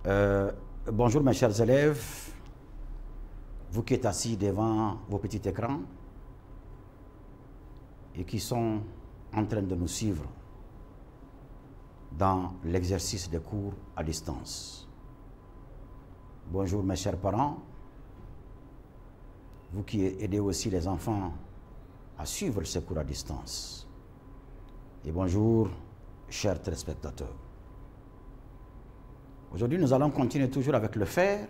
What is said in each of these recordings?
Bonjour mes chers élèves, vous qui êtes assis devant vos petits écrans et qui sont en train de nous suivre dans l'exercice des cours à distance. Bonjour mes chers parents, vous qui aidez aussi les enfants à suivre ces cours à distance. Et bonjour chers téléspectateurs. Aujourd'hui, nous allons continuer toujours avec le faire.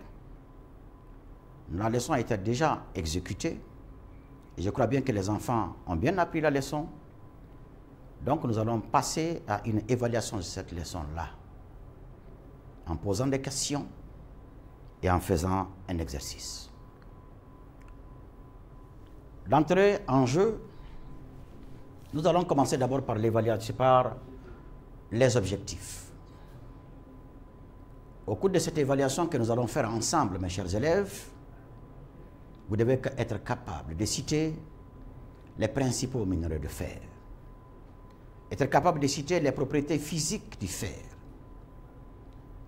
La leçon a été déjà exécutée. Et je crois bien que les enfants ont bien appris la leçon. Donc, nous allons passer à une évaluation de cette leçon-là, en posant des questions et en faisant un exercice. D'entrée en jeu, nous allons commencer d'abord par l'évaluation, par les objectifs. Au cours de cette évaluation que nous allons faire ensemble, mes chers élèves, vous devez être capable de citer les principaux minerais de fer, être capable de citer les propriétés physiques du fer,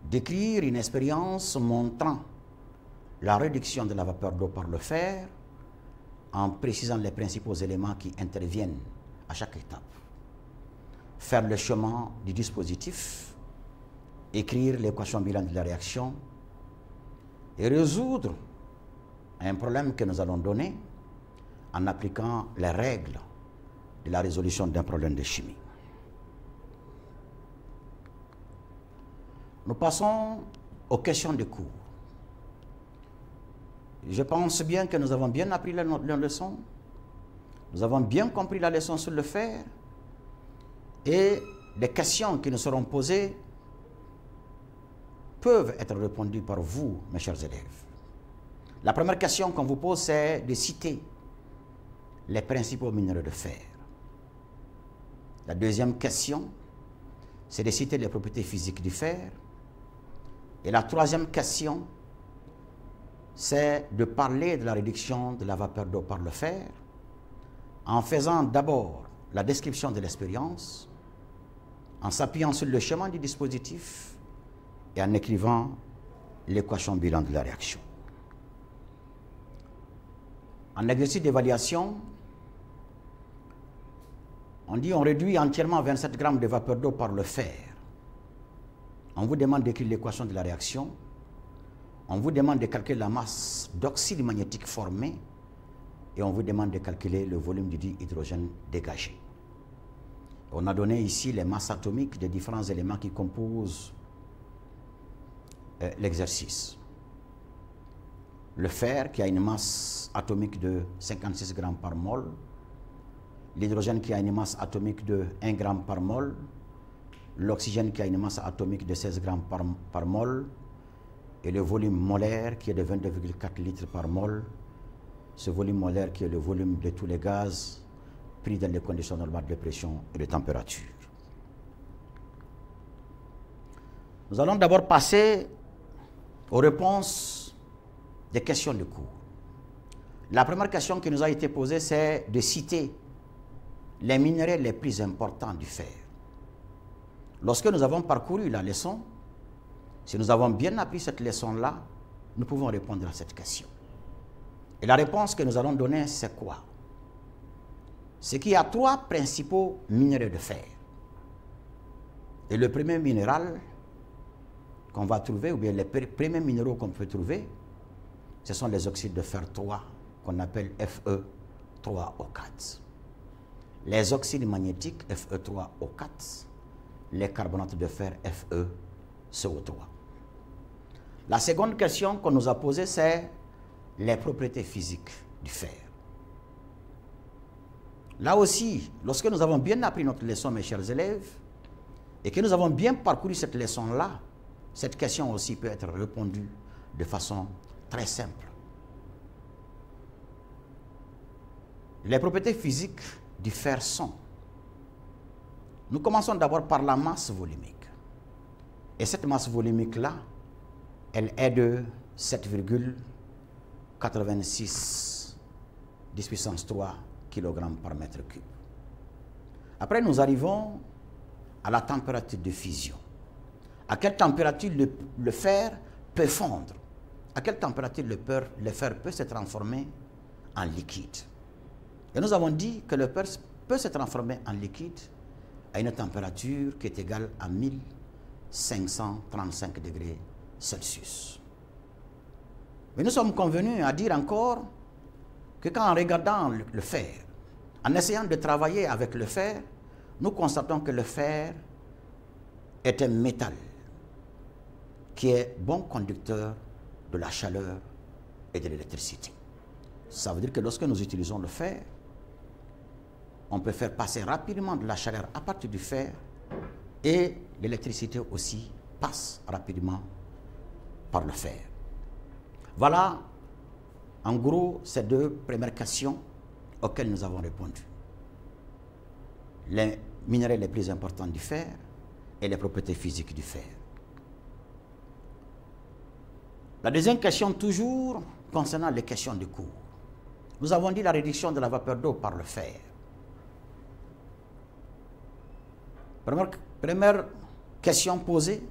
décrire une expérience montrant la réduction de la vapeur d'eau par le fer en précisant les principaux éléments qui interviennent à chaque étape, faire le chemin du dispositif, écrire l'équation bilan de la réaction et résoudre un problème que nous allons donner en appliquant les règles de la résolution d'un problème de chimie. Nous passons aux questions de cours. Je pense bien que nous avons bien appris la leçon, nous avons bien compris la leçon sur le fer et les questions qui nous seront posées peuvent être répondues par vous, mes chers élèves. La première question qu'on vous pose, c'est de citer les principaux minéraux de fer. La deuxième question, c'est de citer les propriétés physiques du fer. Et la troisième question, c'est de parler de la réduction de la vapeur d'eau par le fer en faisant d'abord la description de l'expérience, en s'appuyant sur le schéma du dispositif et en écrivant l'équation bilan de la réaction. En exercice d'évaluation, on dit on réduit entièrement 27 grammes de vapeur d'eau par le fer. On vous demande d'écrire l'équation de la réaction. On vous demande de calculer la masse d'oxyde magnétique formée et on vous demande de calculer le volume du dihydrogène dégagé. On a donné ici les masses atomiques des différents éléments qui composent l'exercice. Le fer qui a une masse atomique de 56 grammes par mol, l'hydrogène qui a une masse atomique de 1 gramme par mol, l'oxygène qui a une masse atomique de 16 grammes par mol, et le volume molaire qui est de 22,4 litres par mol. Ce volume molaire qui est le volume de tous les gaz pris dans les conditions normales de pression et de température. Nous allons d'abord passer aux réponses des questions de cours. La première question qui nous a été posée, c'est de citer les minéraux les plus importants du fer. Lorsque nous avons parcouru la leçon, si nous avons bien appris cette leçon-là, nous pouvons répondre à cette question. Et la réponse que nous allons donner, c'est quoi? C'est qu'il y a trois principaux minéraux de fer. Et le premier minéral qu'on va trouver, ou bien les premiers minéraux qu'on peut trouver, ce sont les oxydes de fer 3, qu'on appelle Fe3O4. Les oxydes magnétiques Fe3O4, les carbonates de fer FeCO3. La seconde question qu'on nous a posée, c'est les propriétés physiques du fer. Là aussi, lorsque nous avons bien appris notre leçon, mes chers élèves, et que nous avons bien parcouru cette leçon-là, cette question aussi peut être répondue de façon très simple. Les propriétés physiques du fer sont, nous commençons d'abord par la masse volumique. Et cette masse volumique-là, elle est de 7,86 10 puissance 3 kg par mètre cube. Après, nous arrivons à la température de fusion. À quelle température le fer peut fondre? À quelle température le fer peut se transformer en liquide? Et nous avons dit que le fer peut se transformer en liquide à une température qui est égale à 1535 degrés Celsius. Mais nous sommes convenus à dire encore que quand en regardant le fer, en essayant de travailler avec le fer, nous constatons que le fer est un métal qui est bon conducteur de la chaleur et de l'électricité. Ça veut dire que lorsque nous utilisons le fer, on peut faire passer rapidement de la chaleur à partir du fer et l'électricité aussi passe rapidement par le fer. Voilà en gros ces deux premières questions auxquelles nous avons répondu. Les minéraux les plus importants du fer et les propriétés physiques du fer. La deuxième question, toujours concernant les questions de cours. Nous avons dit la réduction de la vapeur d'eau par le fer. Première question posée,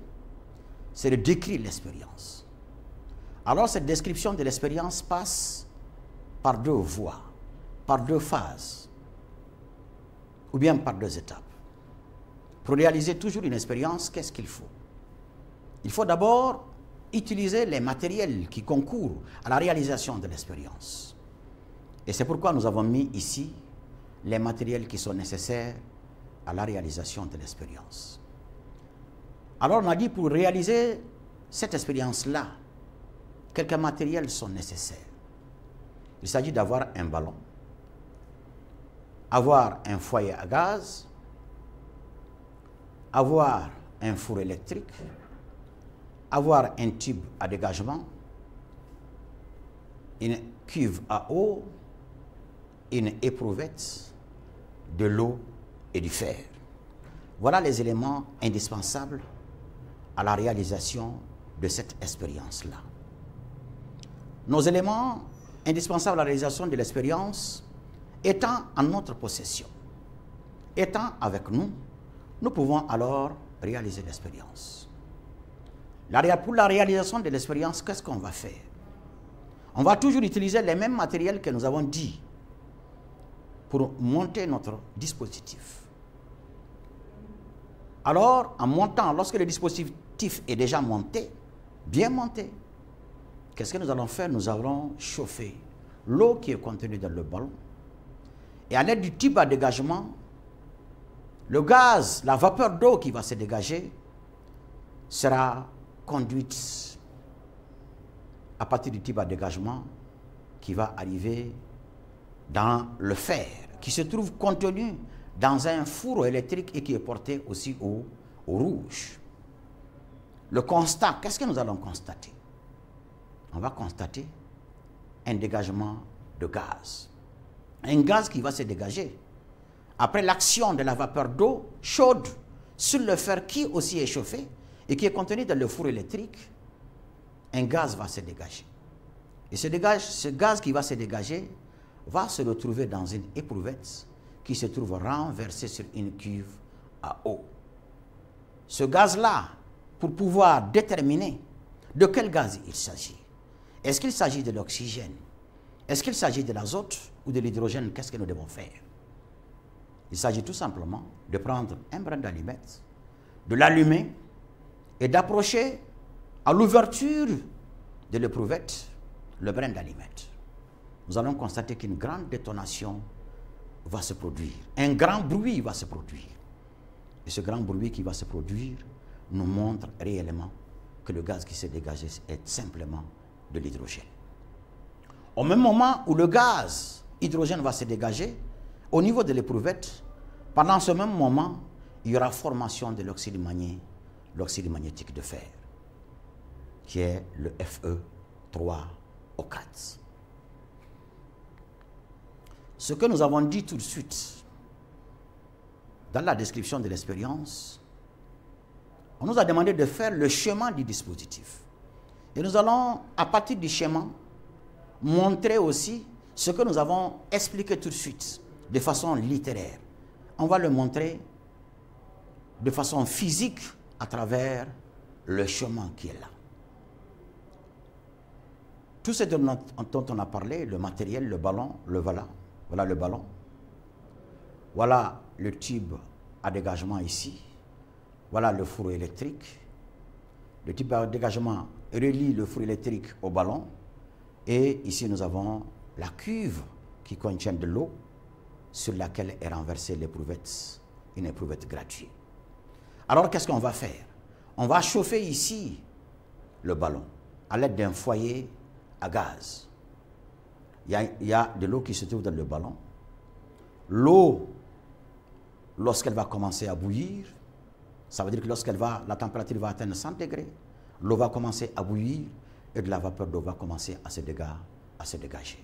c'est de décrire l'expérience. Alors cette description de l'expérience passe par deux voies, par deux phases, ou bien par deux étapes. Pour réaliser toujours une expérience, qu'est-ce qu'il faut? Il faut d'abord utiliser les matériels qui concourent à la réalisation de l'expérience. Et c'est pourquoi nous avons mis ici les matériels qui sont nécessaires à la réalisation de l'expérience. Alors on a dit pour réaliser cette expérience-là, quelques matériels sont nécessaires. Il s'agit d'avoir un ballon, avoir un foyer à gaz, avoir un four électrique, avoir un tube à dégagement, une cuve à eau, une éprouvette, de l'eau et du fer. Voilà les éléments indispensables à la réalisation de cette expérience-là. Nos éléments indispensables à la réalisation de l'expérience étant en notre possession, étant avec nous, nous pouvons alors réaliser l'expérience. Pour la réalisation de l'expérience, qu'est-ce qu'on va faire? On va toujours utiliser les mêmes matériels que nous avons dit pour monter notre dispositif. Alors, en montant, lorsque le dispositif est déjà monté, bien monté, qu'est-ce que nous allons faire? Nous allons chauffer l'eau qui est contenue dans le ballon. Et à l'aide du tube à dégagement, le gaz, la vapeur d'eau qui va se dégager sera conduite à partir du tube à dégagement qui va arriver dans le fer, qui se trouve contenu dans un four électrique et qui est porté aussi au rouge. Le constat, qu'est-ce que nous allons constater? On va constater un dégagement de gaz. Un gaz qui va se dégager après l'action de la vapeur d'eau chaude sur le fer qui aussi est chauffé et qui est contenu dans le four électrique. Un gaz va se dégager. Et ce gaz qui va se dégager va se retrouver dans une éprouvette qui se trouve renversée sur une cuve à eau. Ce gaz-là, pour pouvoir déterminer de quel gaz il s'agit, est-ce qu'il s'agit de l'oxygène, est-ce qu'il s'agit de l'azote ou de l'hydrogène, qu'est-ce que nous devons faire? Il s'agit tout simplement de prendre un brin d'allumette, de l'allumer et d'approcher à l'ouverture de l'éprouvette le brin d'allumette. Nous allons constater qu'une grande détonation va se produire. Un grand bruit va se produire. Et ce grand bruit qui va se produire nous montre réellement que le gaz qui s'est dégagé est simplement de l'hydrogène. Au même moment où le gaz hydrogène va se dégager, au niveau de l'éprouvette, pendant ce même moment, il y aura formation de l'oxyde magnétique de fer, qui est le Fe3O4. Ce que nous avons dit tout de suite dans la description de l'expérience, on nous a demandé de faire le schéma du dispositif. Et nous allons, à partir du schéma, montrer aussi ce que nous avons expliqué tout de suite, de façon littéraire. On va le montrer de façon physique à travers le chemin qui est là. Tout ce dont on a parlé, le matériel, le ballon, voilà le ballon. Voilà le tube à dégagement ici. Voilà le four électrique. Le tube à dégagement relie le four électrique au ballon. Et ici, nous avons la cuve qui contient de l'eau sur laquelle est renversée l'éprouvette, une éprouvette gratuite. Alors, qu'est-ce qu'on va faire? On va chauffer ici le ballon à l'aide d'un foyer à gaz. Il y a de l'eau qui se trouve dans le ballon. L'eau, lorsqu'elle va commencer à bouillir, ça veut dire que la température va atteindre 100 degrés, l'eau va commencer à bouillir et de la vapeur d'eau va commencer à se dégager.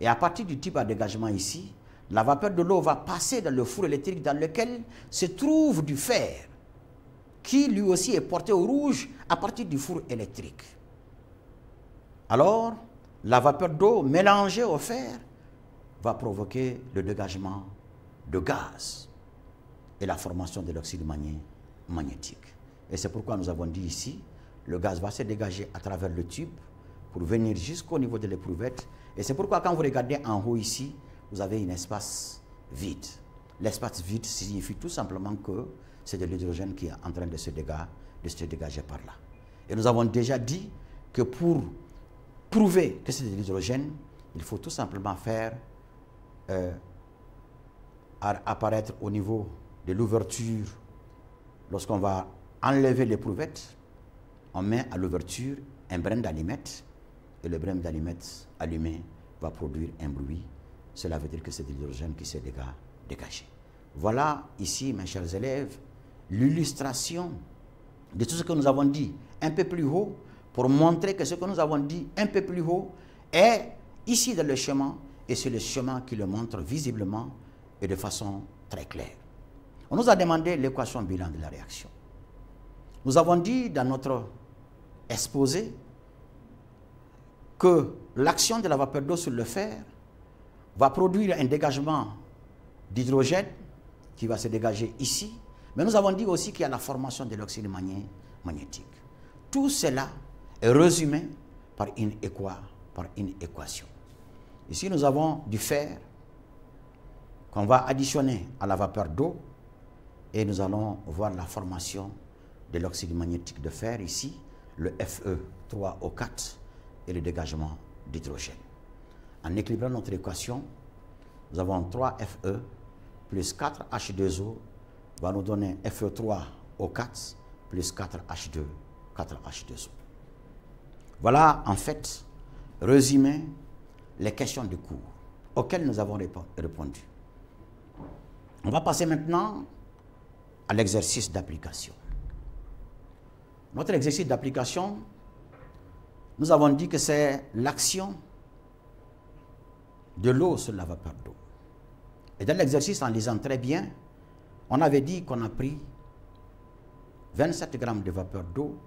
Et à partir du type à dégagement ici, la vapeur de l'eau va passer dans le four électrique dans lequel se trouve du fer, qui lui aussi est porté au rouge à partir du four électrique. Alors, la vapeur d'eau mélangée au fer va provoquer le dégagement de gaz et la formation de l'oxyde magnétique. Et c'est pourquoi nous avons dit ici, le gaz va se dégager à travers le tube pour venir jusqu'au niveau de l'éprouvette. Et c'est pourquoi quand vous regardez en haut ici, vous avez un espace vide. L'espace vide signifie tout simplement que c'est de l'hydrogène qui est en train de se dégager par là. Et nous avons déjà dit que pour prouver que c'est de l'hydrogène, il faut tout simplement faire apparaître au niveau de l'ouverture, lorsqu'on va enlever l'éprouvette, on met à l'ouverture un brin d'allumette et le brin d'allumette allumé va produire un bruit. Cela veut dire que c'est de l'hydrogène qui s'est dégagé. Voilà ici, mes chers élèves, l'illustration de tout ce que nous avons dit un peu plus haut pour montrer que ce que nous avons dit un peu plus haut est ici dans le chemin et c'est le chemin qui le montre visiblement et de façon très claire. On nous a demandé l'équation bilan de la réaction. Nous avons dit dans notre exposé que l'action de la vapeur d'eau sur le fer va produire un dégagement d'hydrogène qui va se dégager ici. Mais nous avons dit aussi qu'il y a la formation de l'oxyde magnétique. Tout cela est résumé par une équation. Ici, nous avons du fer qu'on va additionner à la vapeur d'eau et nous allons voir la formation de l'oxyde magnétique de fer ici, le Fe3O4 et le dégagement d'hydrogène. En équilibrant notre équation, nous avons 3Fe plus 4H2O va nous donner Fe3O4 plus 4H2O. Voilà en fait résumé les questions du cours auxquelles nous avons répondu. On va passer maintenant à l'exercice d'application. Notre exercice d'application, nous avons dit que c'est l'action de l'eau sur la vapeur d'eau. Et dans l'exercice, en lisant très bien, on avait dit qu'on a pris 27 grammes de vapeur d'eau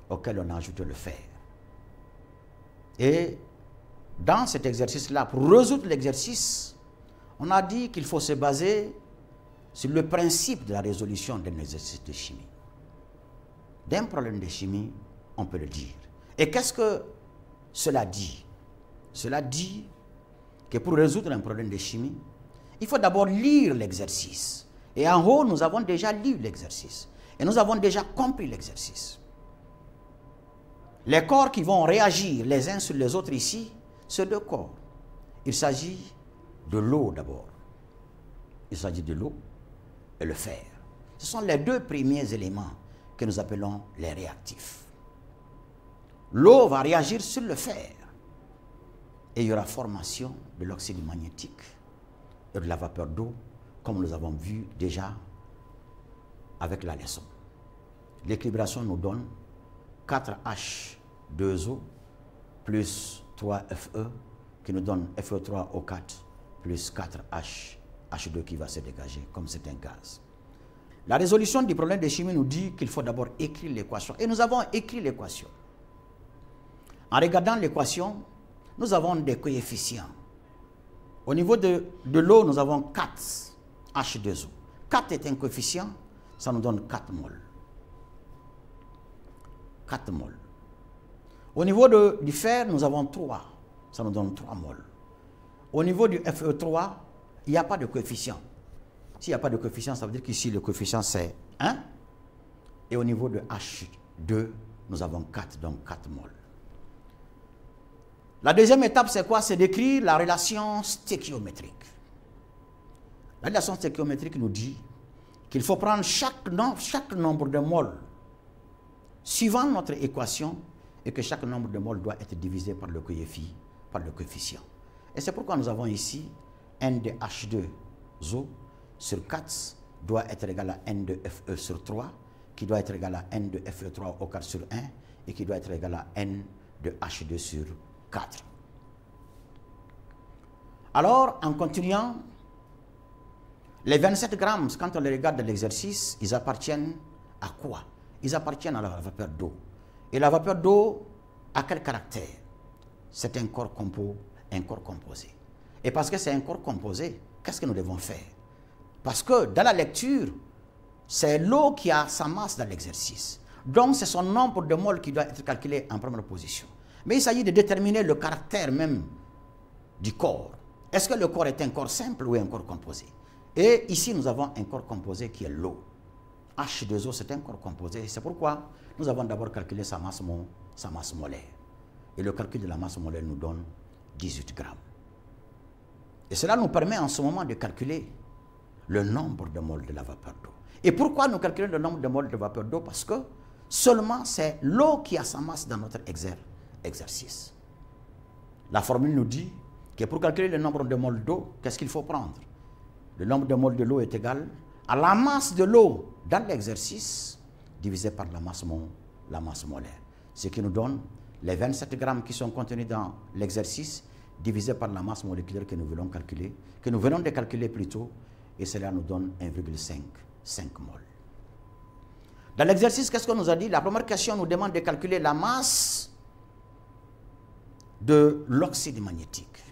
auquel on a ajouté le fer. Et dans cet exercice-là, pour résoudre l'exercice, on a dit qu'il faut se baser sur le principe de la résolution d'un exercice de chimie. D'un problème de chimie, on peut le dire. Et qu'est-ce que cela dit? Cela dit que pour résoudre un problème de chimie, il faut d'abord lire l'exercice. Et en haut, nous avons déjà lu l'exercice. Et nous avons déjà compris l'exercice. Les corps qui vont réagir les uns sur les autres ici, c'est deux corps. Il s'agit de l'eau d'abord. Il s'agit de l'eau et le fer. Ce sont les deux premiers éléments que nous appelons les réactifs. L'eau va réagir sur le fer et il y aura formation de l'oxyde magnétique et de la vapeur d'eau, comme nous avons vu déjà avec la leçon. L'équilibration nous donne 4H2O plus 3Fe qui nous donne Fe3O4 plus 4H2 qui va se dégager comme c'est un gaz. La résolution du problème de chimie nous dit qu'il faut d'abord écrire l'équation. Et nous avons écrit l'équation. En regardant l'équation, nous avons des coefficients. Au niveau de l'eau, nous avons 4 H2O. 4 est un coefficient, ça nous donne 4 moles. 4 moles. Au niveau du fer, nous avons 3. Ça nous donne 3 moles. Au niveau du Fe3, il n'y a pas de coefficient. S'il n'y a pas de coefficient, ça veut dire qu'ici, le coefficient, c'est 1. Et au niveau de H2, nous avons 4, donc 4 moles. La deuxième étape, c'est quoi? C'est d'écrire la relation stéchiométrique. La relation stéchiométrique nous dit qu'il faut prendre chaque nombre de moles suivant notre équation et que chaque nombre de moles doit être divisé par le coefficient. Et c'est pourquoi nous avons ici N de H2O sur 4 doit être égal à N de Fe sur 3, qui doit être égal à N de Fe3 au 4 sur 1 et qui doit être égal à N de H2 sur 4. Alors, en continuant, les 27 grammes, quand on les regarde de l'exercice, ils appartiennent à quoi? Ils appartiennent à la vapeur d'eau. Et la vapeur d'eau a quel caractère? C'est un corps composé. Et parce que c'est un corps composé, qu'est-ce que nous devons faire? Parce que dans la lecture, c'est l'eau qui a sa masse dans l'exercice. Donc, c'est son nombre de moles qui doit être calculé en première position. Mais il s'agit de déterminer le caractère même du corps. Est-ce que le corps est un corps simple ou un corps composé? Et ici, nous avons un corps composé qui est l'eau. H2O, c'est un corps composé. C'est pourquoi nous avons d'abord calculé sa masse molaire. Et le calcul de la masse molaire nous donne 18 grammes. Et cela nous permet en ce moment de calculer le nombre de moles de la vapeur d'eau. Et pourquoi nous calculons le nombre de moles de vapeur d'eau? Parce que seulement c'est l'eau qui a sa masse dans notre exercice. La formule nous dit que pour calculer le nombre de moles d'eau, qu'est-ce qu'il faut prendre? Le nombre de moles de l'eau est égal à la masse de l'eau dans l'exercice divisé par la masse molaire. Ce qui nous donne les 27 grammes qui sont contenus dans l'exercice divisé par la masse moléculaire que nous venons de calculer plus tôt, et cela nous donne 1,5 moles. Dans l'exercice, qu'est-ce qu'on nous a dit? La première question nous demande de calculer la masse de l'oxyde magnétique.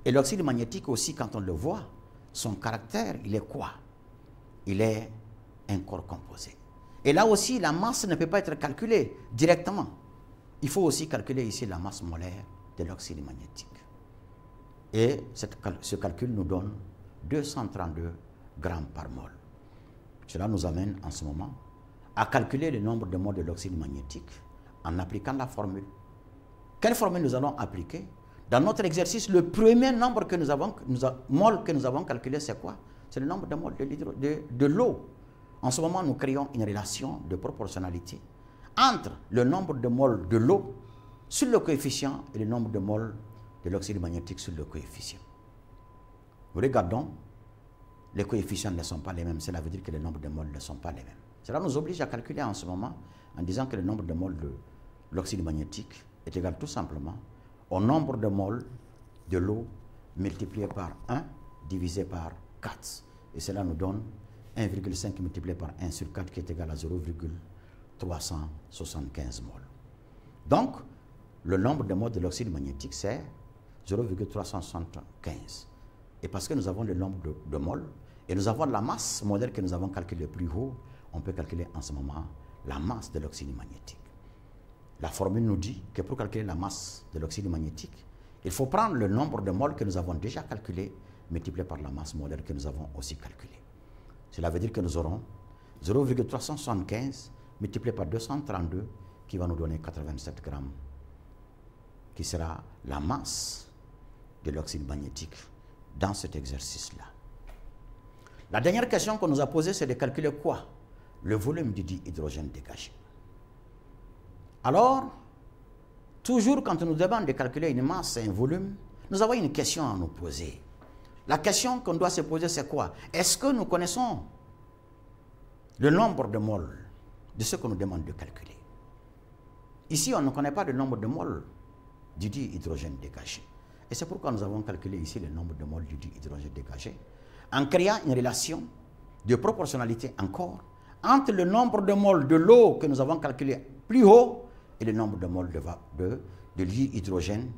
Et l'oxyde magnétique aussi, quand on le voit, son caractère, il est quoi? Il est un corps composé. Et là aussi, la masse ne peut pas être calculée directement. Il faut aussi calculer ici la masse molaire de l'oxyde magnétique. Et ce calcul nous donne 232 grammes par mol. Cela nous amène en ce moment à calculer le nombre de moles de l'oxyde magnétique en appliquant la formule. Quelle formule nous allons appliquer? Dans notre exercice, le premier nombre que moles que nous avons calculé, c'est quoi? C'est le nombre de moles de l'eau. En ce moment, nous créons une relation de proportionnalité entre le nombre de moles de l'eau sur le coefficient et le nombre de moles de l'oxyde magnétique sur le coefficient. Nous regardons, les coefficients ne sont pas les mêmes. Cela veut dire que les nombres de moles ne sont pas les mêmes. Cela nous oblige à calculer en ce moment en disant que le nombre de moles de l'oxyde magnétique est égal tout simplement au nombre de moles de l'eau multiplié par 1 divisé par 4. Et cela nous donne 1,5 multiplié par 1 sur 4 qui est égal à 0,375 moles. Donc, le nombre de moles de l'oxyde magnétique, c'est 0,375. Et parce que nous avons le nombre de moles et nous avons la masse molaire que nous avons calculée plus haut, on peut calculer en ce moment la masse de l'oxyde magnétique. La formule nous dit que pour calculer la masse de l'oxyde magnétique, il faut prendre le nombre de moles que nous avons déjà calculé multiplié par la masse molaire que nous avons aussi calculée. Cela veut dire que nous aurons 0,375 multiplié par 232 qui va nous donner 87 grammes, qui sera la masse de l'oxyde magnétique dans cet exercice-là. La dernière question qu'on nous a posée, c'est de calculer quoi? Le volume du dihydrogène dégagé. Alors, toujours quand on nous demande de calculer une masse et un volume, nous avons une question à nous poser. La question qu'on doit se poser, c'est quoi? Est-ce que nous connaissons le nombre de moles de ce qu'on nous demande de calculer? Ici, on ne connaît pas le nombre de moles du dihydrogène dégagé. Et c'est pourquoi nous avons calculé ici le nombre de moles du dihydrogène dégagé en créant une relation de proportionnalité encore entre le nombre de moles de l'eau que nous avons calculé plus haut et le nombre de moles de dihydrogène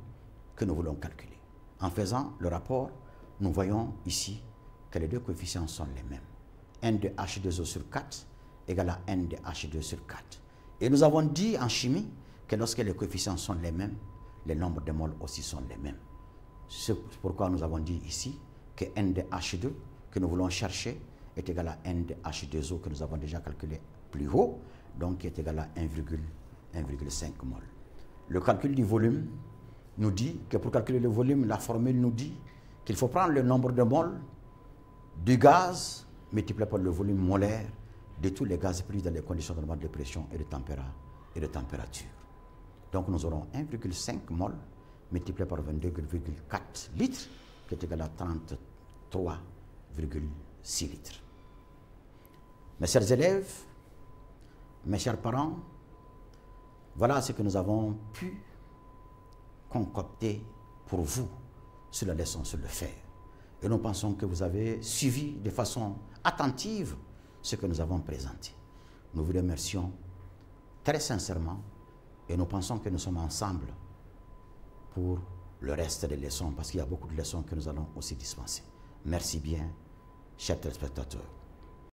que nous voulons calculer. En faisant le rapport, nous voyons ici que les deux coefficients sont les mêmes. N de H2O sur 4 égale à N de H2 sur 4. Et nous avons dit en chimie que lorsque les coefficients sont les mêmes, les nombres de moles aussi sont les mêmes. C'est pourquoi nous avons dit ici que N de H2 que nous voulons chercher est égal à N de H2O que nous avons déjà calculé plus haut, donc qui est égal à 1,5 mol. Le calcul du volume nous dit que pour calculer le volume, la formule nous dit qu'il faut prendre le nombre de moles du gaz multiplié par le volume molaire de tous les gaz pris dans les conditions normales de pression et de température. Donc nous aurons 1,5 mol multiplié par 22,4 litres, qui est égal à 33,6 litres. Mes chers élèves, mes chers parents, voilà ce que nous avons pu concocter pour vous sur la leçon sur le fer. Et nous pensons que vous avez suivi de façon attentive ce que nous avons présenté. Nous vous remercions très sincèrement et nous pensons que nous sommes ensemble pour le reste des leçons parce qu'il y a beaucoup de leçons que nous allons aussi dispenser. Merci bien, chers téléspectateurs.